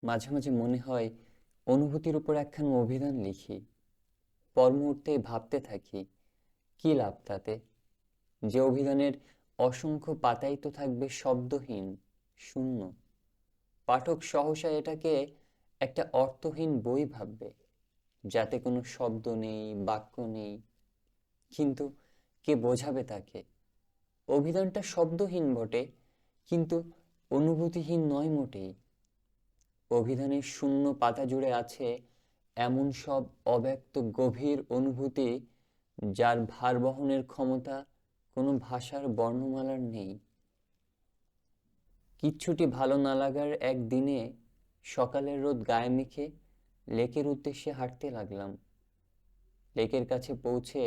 মাঝে মাঝে মনে হয় অনুভূতির উপর একখানা অভিধান লিখি, পর মুহূর্তে ভাবতে থাকি কি লাভ তাতে। যে অভিধানের অসংখ্য পাতাই তো থাকবে শব্দহীন, শূন্য। পাঠক সহসা এটাকে একটা অর্থহীন বই ভাববে, যাতে কোনো শব্দ নেই, বাক্য নেই। কিন্তু কে বোঝাবে তাকে? অভিধানটা শব্দহীন বটে, কিন্তু অনুভূতিহীন নয় মোটেই। অভিধানের শূন্য পাতা জুড়ে আছে এমন সব অব্যক্ত গভীর অনুভূতি, যার ভার বহনের ক্ষমতা কোনো ভাষার বর্ণমালার নেই। কিচ্ছুটি ভালো না লাগার একদিনে সকালের রোদ গায়ে মেখে লেকের উদ্দেশ্যে হাঁটতে লাগলাম। লেকের কাছে পৌঁছে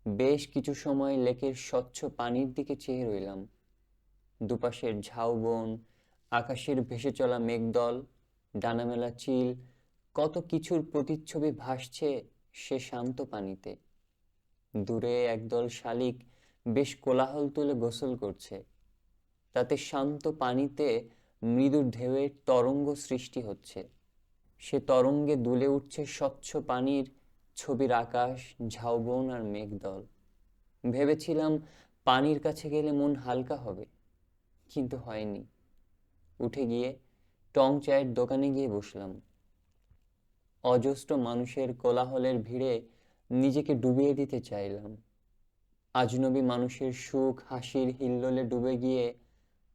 বেশ কিছু সময় লেকের স্বচ্ছ পানির দিকে চেয়ে রইলাম। দুপাশের ঝাউবন, আকাশের ভেসে চলা মেঘদল, ডানামেলা চিল, কত কিছুর প্রতিচ্ছবি ভাসছে সে শান্ত পানিতে। দূরে একদল শালিক বেশ কোলাহল তুলে গোসল করছে। তাতে শান্ত পানিতে মৃদু ঢেউয়ের তরঙ্গ সৃষ্টি হচ্ছে। সে তরঙ্গে দুলে উঠছে স্বচ্ছ পানির ছবির আকাশ, ঝাউবন আর মেঘদল। ভেবেছিলাম পানির কাছে গেলে মন হালকা হবে, কিন্তু হয়নি। উঠে গিয়ে টং চায়ের দোকানে গিয়ে বসলাম। অজস্র মানুষের কোলাহলের ভিড়ে নিজেকে ডুবিয়ে দিতে চাইলাম। আজনবী মানুষের সুখ হাসির হিল্লোলে ডুবে গিয়ে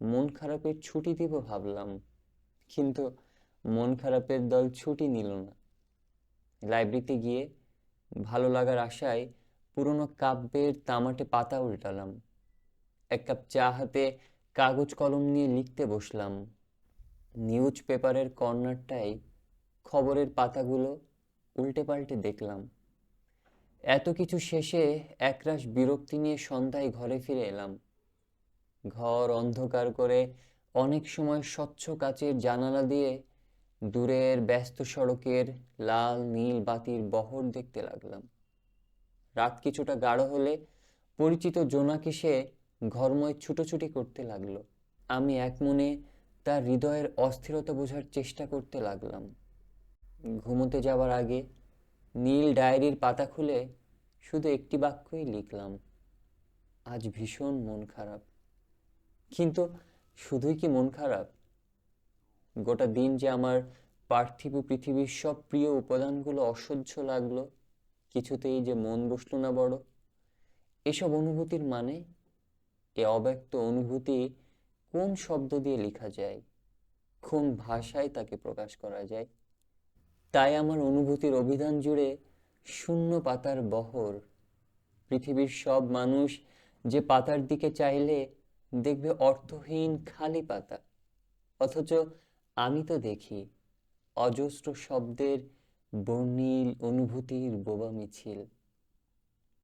মন খারাপের ছুটি দিব ভাবলাম, কিন্তু মন খারাপের দল ছুটি নিল না। লাইব্রেরিতে গিয়ে ভালো লাগার আশায় পুরনো কাব্যের তামাটে পাতা উল্টালাম। এক কাপ চা হাতে কাগজ কলম নিয়ে লিখতে বসলাম। নিউজ পেপারের কর্নারটায় খবরের পাতাগুলো উল্টে পাল্টে দেখলাম। এত কিছু শেষে একরাশ বিরক্তি নিয়ে সন্ধ্যায় ঘরে ফিরে এলাম। ঘর অন্ধকার করে অনেক সময় স্বচ্ছ কাচের জানালা দিয়ে দূরের ব্যস্ত সড়কের লাল নীল বাতির বহর দেখতে লাগলাম। রাত কিছুটা গাঢ় হলে পরিচিত জোনাকি সে ঘরময় ছুটোছুটি করতে লাগলো। আমি একমনে তার হৃদয়ের অস্থিরতা বোঝার চেষ্টা করতে লাগলাম। ঘুমোতে যাওয়ার আগে নীল ডায়েরির পাতা খুলে শুধু একটি বাক্যই লিখলাম, আজ ভীষণ মন খারাপ। কিন্তু শুধুই কি মন খারাপ? গোটা দিন যে আমার পার্থিব পৃথিবীর সব প্রিয় উপাদানগুলো অসহ্য লাগলো, কিছুতেই যে মন বসলো না বড়। এসব অনুভূতির মানে, এ অব্যক্ত অনুভূতি কোন শব্দ দিয়ে লেখা যায়, কোন ভাষায় তাকে প্রকাশ করা যায়? তাই আমার অনুভূতির অভিধান জুড়ে শূন্য পাতার বহর। পৃথিবীর সব মানুষ যে পাতার দিকে চাইলে দেখবে অর্থহীন খালি পাতা, অথচ আমি তো দেখি অজস্র শব্দের বর্ণিল অনুভূতির বোবা মিছিল।